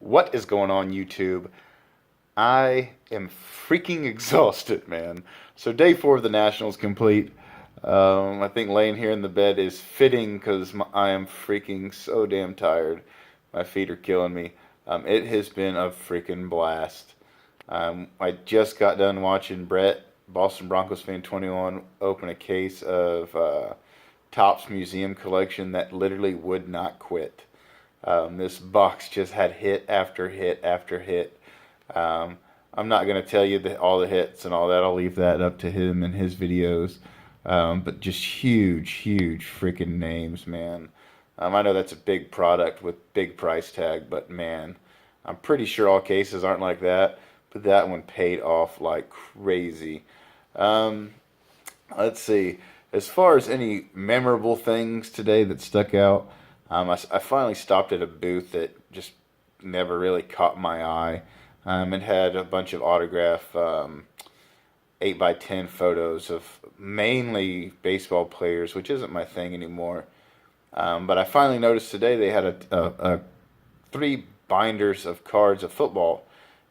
What is going on, YouTube? I am freaking exhausted, man. So day 4 of the Nationals complete. I think laying here in the bed is fitting because I am freaking so damn tired. My feet are killing me. It has been a freaking blast. I just got done watching Brett, Boston Broncos fan 21, open a case of Topps Museum collection that literally would not quit. This box just had hit after hit after hit. I'm not going to tell you all the hits and all that. I'll leave that up to him and his videos. But just huge, huge freaking names, man. I know that's a big product with big price tag, but man, I'm pretty sure all cases aren't like that. But that one paid off like crazy. Let's see. As far as any memorable things today that stuck out, I finally stopped at a booth that just never really caught my eye. It had a bunch of autograph 8x10 photos of mainly baseball players, which isn't my thing anymore. But I finally noticed today they had a 3 binders of cards of football,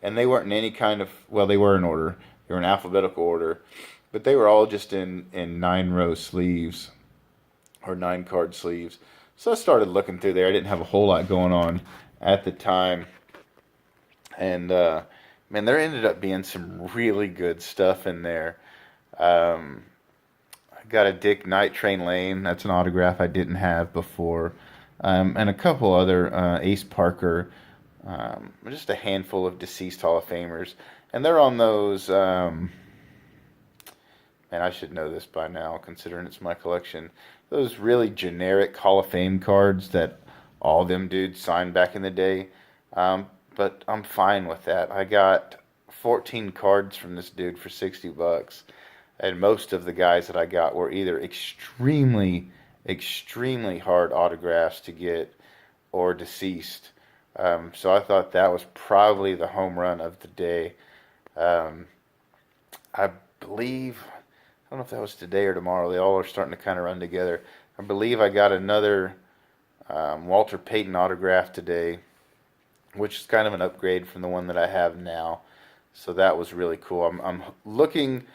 and they weren't in any kind of, well, they were in order. They were in alphabetical order, but they were all just in 9-row sleeves or 9-card sleeves. So I started looking through there. I didn't have a whole lot going on at the time. And, man, there ended up being some really good stuff in there. I got a Dick Night Train Lane. That's an autograph I didn't have before. And a couple other Ace Parker. Just a handful of deceased Hall of Famers. And they're on those... man, I should know this by now, considering it's my collection. Those really generic Hall of Fame cards that all them dudes signed back in the day. But I'm fine with that. I got 14 cards from this dude for $60. And most of the guys that I got were either extremely, extremely hard autographs to get or deceased. So I thought that was probably the home run of the day. I believe... I don't know if that was today or tomorrow. They all are starting to kind of run together. I believe I got another Walter Payton autograph today, which is kind of an upgrade from the one that I have now. So that was really cool. I'm looking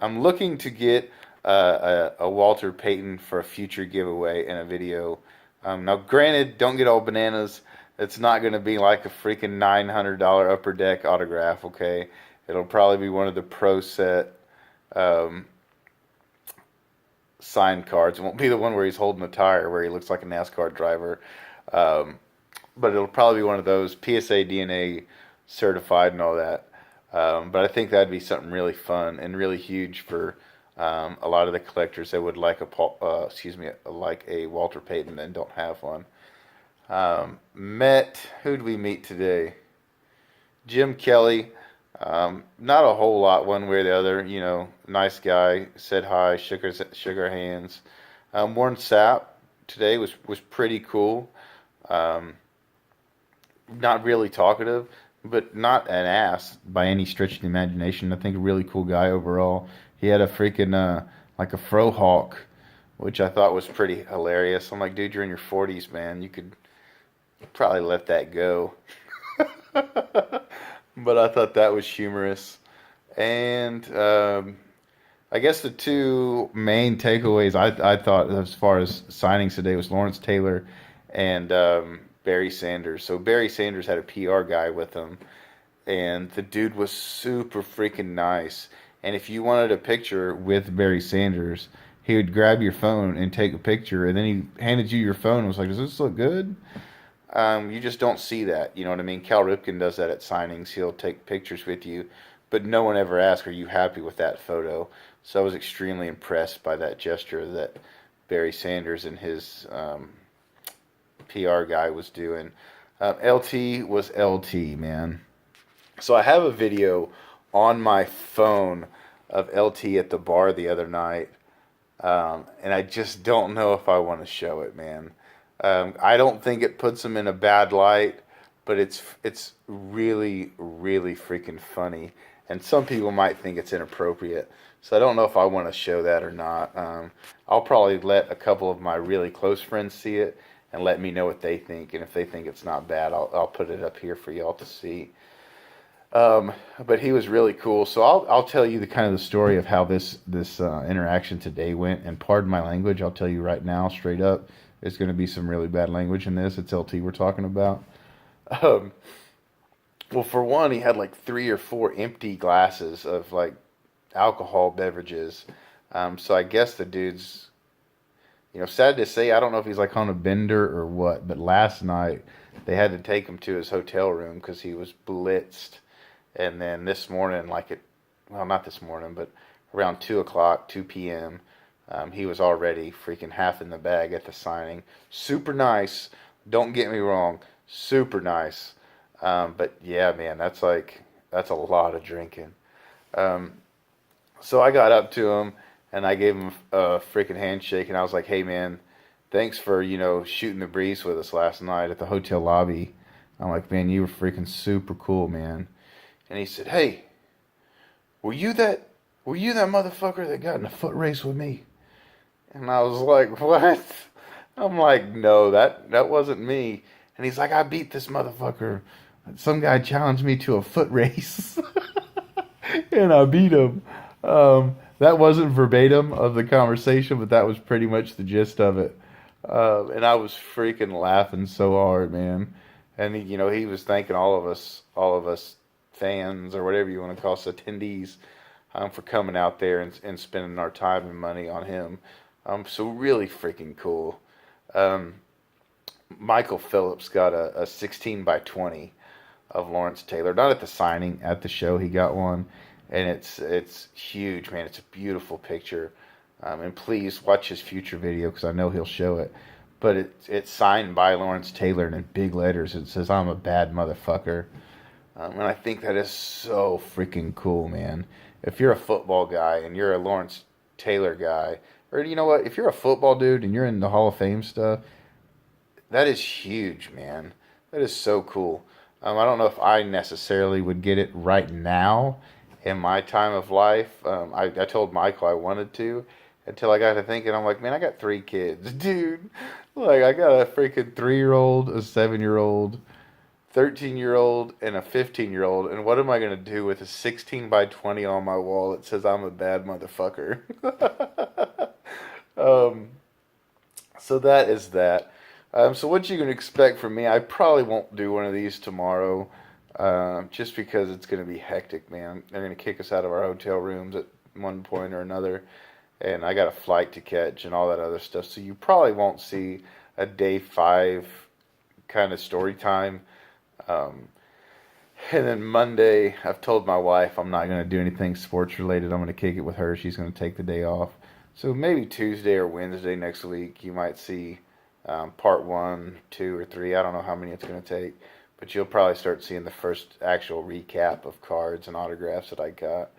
to get a Walter Payton for a future giveaway in a video. Now, granted, don't get all bananas. It's not going to be like a freaking $900 Upper Deck autograph, okay? It'll probably be one of the Pro Set signed cards. It won't be the one where he's holding a tire, where he looks like a NASCAR driver. But it'll probably be one of those PSA DNA certified and all that. But I think that'd be something really fun and really huge for a lot of the collectors that would like like a Walter Payton and don't have one. Who'd we meet today? Jim Kelly. Not a whole lot one way or the other, you know, nice guy, said hi, shook our hands. Warren Sapp today was pretty cool. Not really talkative, but not an ass by any stretch of the imagination. I think a really cool guy overall. He had a freaking, like a fro hawk, which I thought was pretty hilarious. I'm like, dude, you're in your 40s, man. You could probably let that go. But I thought that was humorous. And I guess the two main takeaways I thought as far as signings today was Lawrence Taylor and Barry Sanders. So Barry Sanders had a PR guy with him, and the dude was super freaking nice. And if you wanted a picture with Barry Sanders, he would grab your phone and take a picture, and then he handed you your phone and was like, does this look good? You just don't see that, you know what I mean? Cal Ripken does that at signings. He'll take pictures with you, but no one ever asks, are you happy with that photo? So I was extremely impressed by that gesture that Barry Sanders and his PR guy was doing. LT was LT, man. So I have a video on my phone of LT at the bar the other night, and I just don't know if I want to show it, man. I don't think it puts him in a bad light, but it's really, really freaking funny. And some people might think it's inappropriate. So I don't know if I want to show that or not. I'll probably let a couple of my really close friends see it, and let me know what they think. And if they think it's not bad, I'll put it up here for y'all to see. But he was really cool. So I'll tell you the kind of the story of how this interaction today went. And pardon my language, I'll tell you right now, straight up, there's going to be some really bad language in this. It's LT we're talking about. Um, well, for one, he had like 3 or 4 empty glasses of like alcohol beverages. So I guess the dude's, sad to say, I don't know if he's like on a bender or what. But last night they had to take him to his hotel room because he was blitzed. And then this morning, not this morning, but around 2 o'clock, 2 p.m., he was already freaking half in the bag at the signing. Super nice. Don't get me wrong. Super nice. But yeah, man, that's a lot of drinking. So I got up to him and I gave him a freaking handshake and I was like, hey man, thanks for, shooting the breeze with us last night at the hotel lobby. I'm like, man, you were freaking super cool, man. And he said, hey, were you that motherfucker that got in a foot race with me? And I was like, what? I'm like, no, that wasn't me. And he's like, I beat this motherfucker. Some guy challenged me to a foot race. And I beat him. That wasn't verbatim of the conversation, but that was pretty much the gist of it. And I was freaking laughing so hard, man. And he was thanking all of us fans or whatever you want to call us, attendees, for coming out there and spending our time and money on him. So really freaking cool. Michael Phillips got a 16 by 20 of Lawrence Taylor. Not at the signing, at the show he got one. And it's huge, man. It's a beautiful picture. And please watch his future video because I know he'll show it. But it's signed by Lawrence Taylor and in big letters. It says, I'm a bad motherfucker. And I think that is so freaking cool, man. If you're a football guy and you're a Lawrence Taylor guy, or you know what, if you're a football dude and you're in the Hall of Fame stuff, that is huge, man. That is so cool. I don't know if I necessarily would get it right now in my time of life. I told Michael I wanted to until I got to thinking, I'm like, man, I got 3 kids, dude. Like, I got a freaking 3-year-old, a 7-year-old, 13-year-old, and a 15-year-old, and what am I going to do with a 16 by 20 on my wall that says I'm a bad motherfucker? So that is that. So what you can expect from me, I probably won't do one of these tomorrow, just because it's going to be hectic, man. They're going to kick us out of our hotel rooms at one point or another, and I got a flight to catch and all that other stuff, so you probably won't see a day 5 kind of story time. And then Monday, I've told my wife I'm not going to do anything sports related. I'm going to kick it with her. She's going to take the day off. So maybe Tuesday or Wednesday next week, you might see part 1, 2, or 3. I don't know how many it's going to take. But you'll probably start seeing the first actual recap of cards and autographs that I got.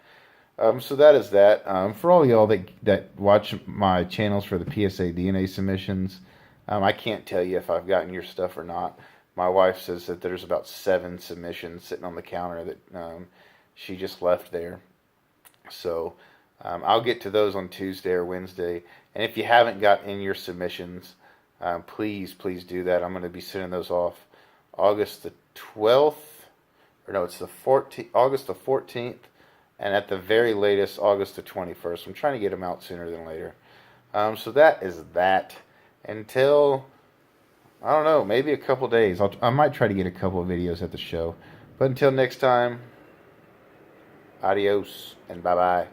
So that is that. For all y'all that watch my channels for the PSA DNA submissions, I can't tell you if I've gotten your stuff or not. My wife says that there's about 7 submissions sitting on the counter that she just left there. So I'll get to those on Tuesday or Wednesday. And if you haven't got in your submissions, please do that. I'm going to be sending those off August the 12th. Or no, it's the 14th, August the 14th. And at the very latest, August the 21st. I'm trying to get them out sooner than later. So that is that. Until, I don't know, maybe a couple days. I might try to get a couple of videos at the show. But until next time, adios and bye-bye.